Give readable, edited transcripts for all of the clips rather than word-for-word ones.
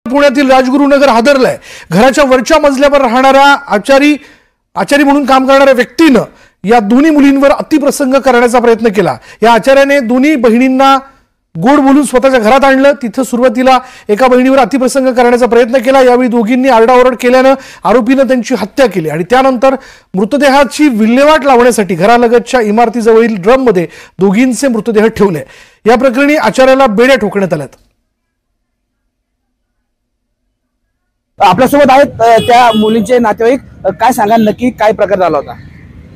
पुण्यातील राजगुरुनगर हादरलाय। घराच्या वरच्या मजल्यावर राहणाऱ्या आचारी म्हणून काम करणाऱ्या व्यक्तीनं या दोन्ही मुलींवर अतिप्रसंग करण्याचा प्रयत्न केला। या आचार्याने दोन्ही बहिणींना गोड बोलून स्वतःच्या घरात आणलं। तिथे सुरुवातीला एका बहिणीवर अतिप्रसंग करण्याचा प्रयत्न केला। यावेळी दोघींनी आरडाओरड केल्यानं आरोपीनं त्यांची हत्या केली आणि त्यानंतर मृतदेहाची विल्हेवाट लावण्यासाठी घरालगतच्या इमारतीजवळील ड्रममध्ये दोघींचे मृतदेह ठेवले। या प्रकरणी आचार्याला बेड्या ठोकण्यात आल्यात। आपल्यासोबत आहेत त्या मुलींचे नातेवाईक। काय सांगा नक्की काय प्रकार झाला होता?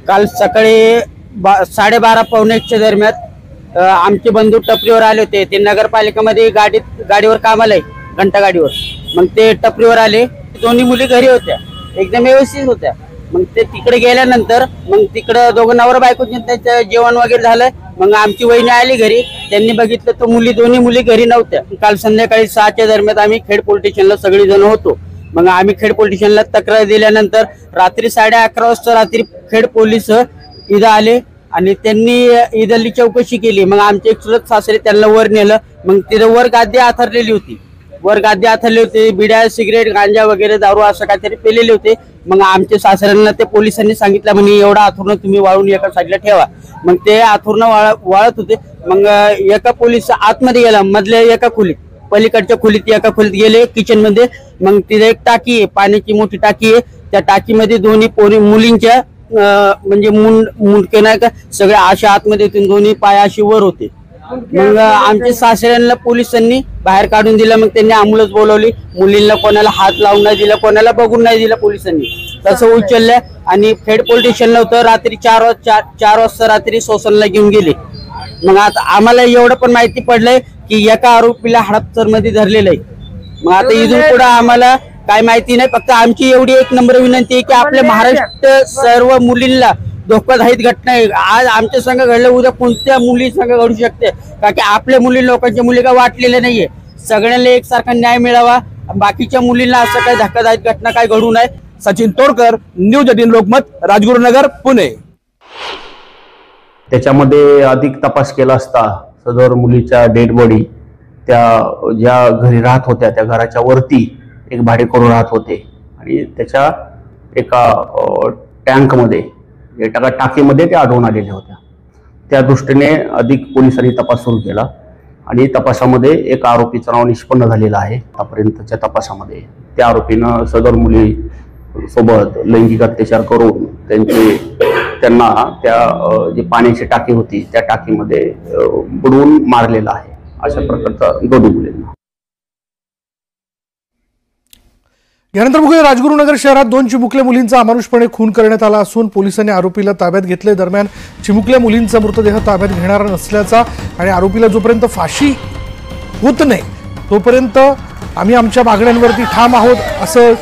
काल सकाळी 12:30 पावणे 1च्या दरम्यान आमचे बंधू टपरीवर आले होते। ते नगरपालिकेमध्ये गाडीवर कामाला आहे, घंटा गाडीवर। मग ते टपरीवर आले, दोन्ही मुली घरी होत्या, एकदम व्यवस्थित होत्या। मग ते तिकडे गेल्यानंतर मग तिकडे दोघं नवरा बायको त्यांचं जेवण वगैरे झालं। मग आमची वहिनी आली घरी, त्यांनी बघितलं तर दोन्ही मुली घरी नव्हत्या। काल संध्याकाळी 6च्या दरम्यान आम्ही खेड पोलीस स्टेशनला सगळी जण होतो। मग आम्ही खेड पोलीस स्टेशनला तक्रार दिल्यानंतर रात्री 11:30 वाजता रात्री खेड पोलीस इथं आले आणि त्यांनी इथली चौकशी केली। मग आमचे एक चुलत सासरे त्यांना वर नेलं। मग तिथं वर गादी आथरलेली होती, बिड्या, सिगरेट, गांजा वगैरे दारू असं काहीतरी पेलेले होते। मग आमच्या सासऱ्यांना ते पोलिसांनी सांगितलं म्हणे एवढा आथुर्ण तुम्ही वाळून एका साईडला ठेवा। मग ते आथुर्ण वाळत होते। मग एका पोलीस आतमध्ये गेला, मधल्या एका खोलीत, पलीकडच्या खोलीत एका खोलीत गेले किचन मध्ये। मग तिथे एक टाकी आहे, पाण्याची मोठी टाकी आहे। त्या टाकीमध्ये दोन्ही मुलींच्या म्हणजे मुंडके नाही का सगळे अशा आतमध्ये दोन्ही पाय अशी वर होते। मग आमच्या सासऱ्यांना पोलिसांनी बाहेर काढून दिलं। मग त्यांनी अँब्युलन्स बोलवली। मुलींना कोणाला हात लावून नाही दिला, कोणाला बघून नाही दिला पोलिसांनी, तसं उचललं आणि खेड पोलीस स्टेशनला होतं। रात्री 4 वाजता रात्री सोसनला घेऊन गेले। मग आता आम्हाला एवढं पण माहिती पडलंय की एका आरोपीला हडपसर मध्ये धरलेलं आहे। मग आता इथून पुढे आम्हाला काय माहिती नाही, फक्त आमची एवढी एक नंबर विनंती आहे की आपल्या महाराष्ट्र सर्व मुलींना धोकादायक घटना आहे। आज आमच्या संघ घडलं, उद्या कोणत्या मुली संघ घडू शकते, कारण की आपल्या मुली लोकांच्या मुली का वाटलेल्या नाहीये। सगळ्यांना एकसारखा न्याय मिळावा, बाकीच्या मुलींना असं काही धक्कादायक घटना काय घडू नये। सचिन तोडकर, न्यूज 18 लोकमत, राजगुरुनगर, पुणे। त्याच्यामध्ये अधिक तपास केला असता सदर मुलीच्या डेड बॉडी त्या ज्या घरी राहत होत्या त्या घराच्या वरती एक भाडेकरू राहत होते आणि त्याच्या एका टँकमध्ये टाकीमध्ये ते आढळून आलेल्या होत्या। त्या दृष्टीने अधिक पोलिसांनी तपास सुरू केला आणि तपासामध्ये एक आरोपीचं नाव निष्पन्न झालेलं आहे। आतापर्यंतच्या तपासामध्ये त्या आरोपीनं सदर मुली सोबत लैंगिक अत्याचार करून त्यांना त्या जी पाण्याची टाकी होती त्या टाकीमध्ये बुडवून मारलेला आहे। अशा प्रकारचा दोन्ही मुलींना। यानंतर बघूया राजगुरुनगर शहरात 2 चिमुकल्या मुलींचा अमानुषपणे खून करण्यात आला असून पोलिसांनी आरोपीला ताब्यात घेतले। दरम्यान चिमुकल्या मुलींचा मृतदेह ताब्यात घेणार नसल्याचा आणि आरोपीला जोपर्यंत फाशी होत नाही तोपर्यंत आम्ही आमच्या मागण्यांवरती ठाम आहोत असं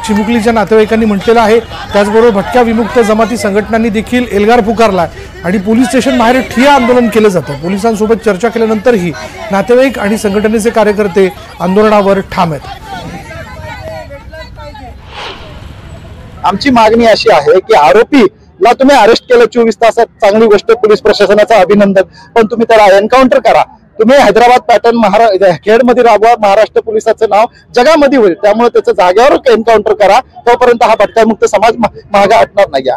चिमुकलीच्या नातेवाईकांनी म्हटलेलं आहे। त्याचबरोबर भटक्या विमुक्त जमाती संघटनांनी देखील एल्गार पुकारला आणि पोलीस स्टेशन बाहेर ठिय्या आंदोलन केलं जातं। पोलिसांसोबत चर्चा केल्यानंतरही नातेवाईक आणि संघटनेचे कार्यकर्ते आंदोलनावर ठाम आहेत। आमची मागणी अशी आहे की आरोपीला तुम्ही अरेस्ट केलं 24 तासात, चांगली गोष्ट, पोलीस प्रशासनाचं अभिनंदन, पण तुम्ही त्याला एन्काउंटर करा। तुम्ही हैदराबाद पॅटर्न खेडमध्ये राबवा, महाराष्ट्र पोलिसाचं नाव जगामध्ये होईल, त्यामुळे त्याचं जागेवर एन्काउंटर करा। तोपर्यंत हा भटक्यामुक्त समाज मागे हटणार नाही।